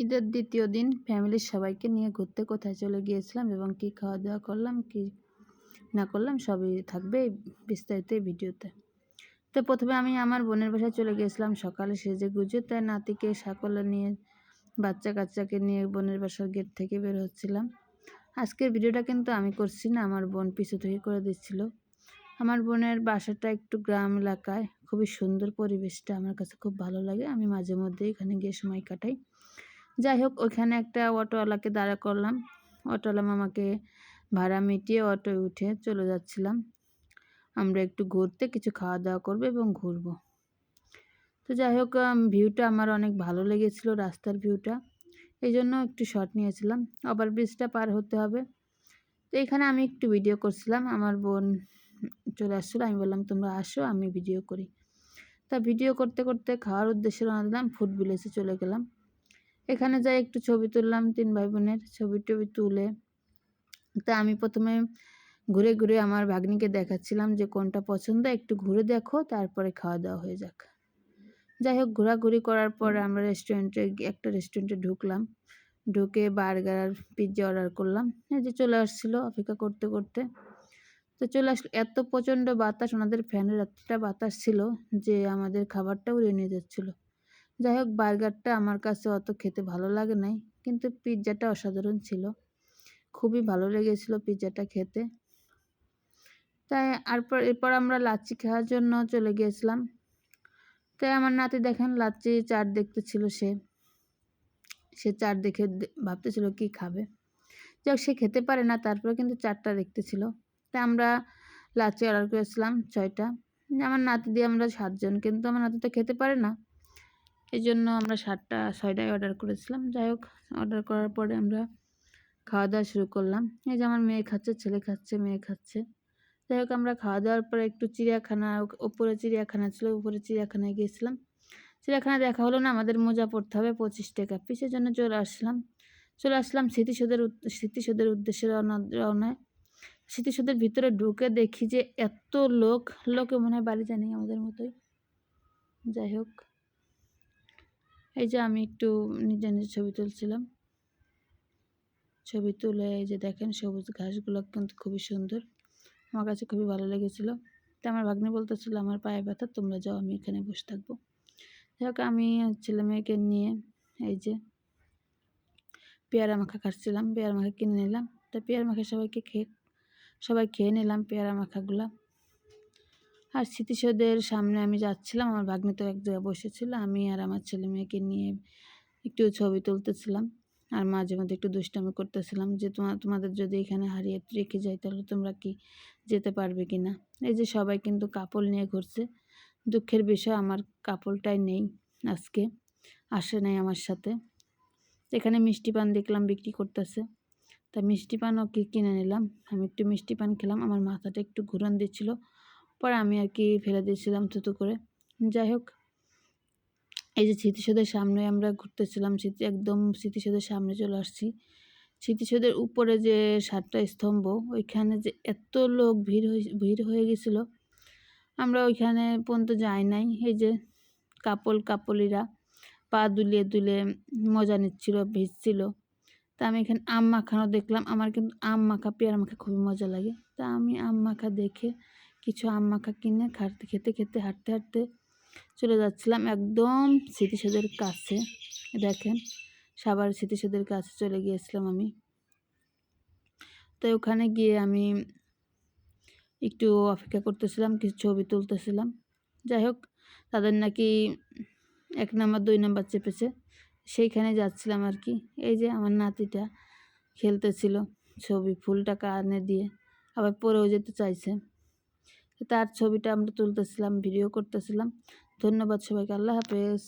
ঈদের দ্বিতীয় দিন ফ্যামিলির সবাইকে নিয়ে ঘুরতে কোথায় চলে গিয়েছিলাম এবং কি খাওয়া দাওয়া করলাম কি না করলাম সবই থাকবে বিস্তারিত ভিডিওতে। তো প্রথমে আমি আমার বোনের বাসায় চলে গিয়েছিলাম সকালে সেজে গুজে, তাই নাতিকে সকলে নিয়ে বাচ্চা কাচ্চাকে নিয়ে বোনের বাসার গেট থেকে বের হচ্ছিলাম। আজকের ভিডিওটা কিন্তু আমি করছি না, আমার বোন পিছু থেকে করে দিচ্ছিল। আমার বোনের বাসাটা একটু গ্রাম এলাকায়, খুবই সুন্দর পরিবেশটা, আমার কাছে খুব ভালো লাগে। আমি মাঝে মধ্যে এখানে গিয়ে সময় কাটাই। যাই হোক, ওইখানে একটা অটোওয়ালাকে দাঁড়া করলাম। অটোওয়ালা মামাকে ভাড়া মিটিয়ে অটোয় উঠে চলে যাচ্ছিলাম আমরা একটু ঘুরতে, কিছু খাওয়া দাওয়া করবো এবং ঘুরবো। তো যাই হোক, ভিউটা আমার অনেক ভালো লেগেছিল, রাস্তার ভিউটা, এই জন্য একটু শর্ট নিয়েছিলাম। ওভারব্রিজটা পার হতে হবে, তো এখানে আমি একটু ভিডিও করছিলাম। আমার বোন চলে আসছিলো, আমি বললাম তোমরা আসো আমি ভিডিও করি। তা ভিডিও করতে করতে খাওয়ার উদ্দেশ্যে রওনা দিলাম, ফুড ভিলেজে চলে গেলাম। এখানে যাই একটু ছবি তুললাম, 3 ভাই বোনের ছবি টবি তুলে। তা আমি প্রথমে ঘুরে ঘুরে আমার ভাগ্নিকে দেখাচ্ছিলাম যে কোনটা পছন্দ, একটু ঘুরে দেখো, তারপরে খাওয়া দাওয়া হয়ে যাক। যাই হোক, ঘোরাঘুরি করার পর আমরা একটা রেস্টুরেন্টে ঢুকলাম। ঢুকে বার্গার আর পিৎজা অর্ডার করলাম। এই যে চলে আসছিলো অপেক্ষা করতে করতে। তো চলে আসলো, এত প্রচণ্ড বাতাস, ওনাদের ফ্যানের এতটা বাতাস ছিল যে আমাদের খাবারটা উড়িয়ে নিয়ে যাচ্ছিলো। যাই হোক, বার্গারটা আমার কাছে অত খেতে ভালো লাগে নাই, কিন্তু পিৎজাটা অসাধারণ ছিল, খুবই ভালো লেগেছিল পিৎজাটা খেতে। তাই এরপর আমরা লাচ্ছি খাওয়ার জন্য চলে গিয়েছিলাম। তাই আমার নাতি দেখেন লাচ্ছি চাট দেখতেছিল, সে চাট দেখে ভাবতেছিল কি খাবে। যাক, সে খেতে পারে না, তারপরে কিন্তু চাটটা দেখতেছিল। তাই আমরা লাচ্ছি অর্ডার করেছিলাম 6টা। আমার নাতি দিয়ে আমরা 7 জন, কিন্তু আমার নাতি তো খেতে পারে না, এই জন্য আমরা 6টাই অর্ডার করেছিলাম। যাই হোক, অর্ডার করার পরে আমরা খাওয়া দাওয়া শুরু করলাম। এই যে আমার মেয়ে খাচ্ছে, ছেলে খাচ্ছে, মেয়ে খাচ্ছে। যাই হোক, আমরা খাওয়া দাওয়ার পরে একটু উপরে চিড়িয়াখানা ছিল, উপরে চিড়িয়াখানায় গিয়েছিলাম। চিড়িয়াখানা দেখা হলো না, আমাদের মোজা পড়তে হবে 25 টাকা পিসের জন্য চলে আসলাম স্মৃতিসৌধের উদ্দেশ্যে রওনায়। স্মৃতিসৌধের ভিতরে ঢুকে দেখি যে এত লোকে মনে হয় বাড়ি জানি আমাদের মতোই। যাই হোক, এই যে আমি একটু নিজে ছবি তুলছিলাম। ছবি তুলে এই যে দেখেন সবুজ ঘাসগুলো কিন্তু খুবই সুন্দর, আমার কাছে খুবই ভালো লেগেছিলো। তো আমার ভাগ্নে বলতেছিল আমার পায়ে ব্যথা, তোমরা যাও, আমি এখানে বসে থাকবো। যাই হোক, আমি ছেলে মেয়েকে নিয়ে এই যে পেয়ারা মাখা খাচ্ছিলাম, পেয়ারা মাখা কিনে নিলাম। তা পেয়ারা মাখা সবাই খেয়ে নিলাম পেয়ারা মাখাগুলা। আর স্মৃতিসৌধের সামনে আমি যাচ্ছিলাম, আমার ভাগ্নে তো এক জায়গায় বসেছিল, আমি আর আমার ছেলে মেয়েকে নিয়ে একটু ছবি তুলতেছিলাম। আর মাঝে মধ্যে একটু দুষ্টামি করতেছিলাম যে তোমাদের যদি এখানে হারিয়ে রেখে যাই তাহলে তোমরা কি যেতে পারবে কি না। এই যে সবাই কিন্তু কাপড় নিয়ে ঘুরছে। দুঃখের বিষয়, আমার কাপড়টাই নেই, আজকে আসে নাই আমার সাথে। এখানে মিষ্টি পান দেখলাম বিক্রি করতেছে, তা মিষ্টি পানও কিনে নিলাম। আমি একটু মিষ্টি পান খেলাম, আমার মাথাটা একটু ঘুরান দিচ্ছিল, পরে আমি আর কি ফেলে দিয়েছিলাম থুতু করে। যাই হোক, এই যে স্মৃতিসৌধের সামনে আমরা ঘুরতেছিলাম, একদম স্মৃতিসৌধের সামনে চলে আসছি। স্মৃতিসৌধের উপরে যে 7টা স্তম্ভ, ওইখানে যে এত লোক ভিড় হয়ে গেছিলো, আমরা ওইখানে পর্যন্ত যাই নাই। এই যে কাপলিরা পা দুলিয়ে মজা নিচ্ছিল, ভিজছিল। তা আমি এখানে আম মাখানো দেখলাম, আমার কিন্তু আম মাখা পেয়ারা মাখা খুবই মজা লাগে। তা আমি আম মাখা দেখে কিছু আম মাখা কিনে খেতে হাঁটতে চলে যাচ্ছিলাম একদম স্মৃতিসৌধের কাছে। দেখেন, সাভার স্মৃতিসৌধের কাছে চলে গিয়েছিলাম আমি। তাই ওখানে গিয়ে আমি একটু অপেক্ষা করতেছিলাম, কিছু ছবি তুলতেছিলাম। যাই হোক, তাদের নাকি 1 নাম্বার 2 নাম্বার চেপেছে, সেইখানে যাচ্ছিলাম আর কি। এই যে আমার নাতিটা খেলতেছিল, ফুলটা কানে দিয়ে আবার পরেও যেতে চাইছে, তার ছবিটা আমরা তুলতেছিলাম, ভিডিও করতেছিলাম। ধন্যবাদ সবাইকে, আল্লাহ হাফেজ।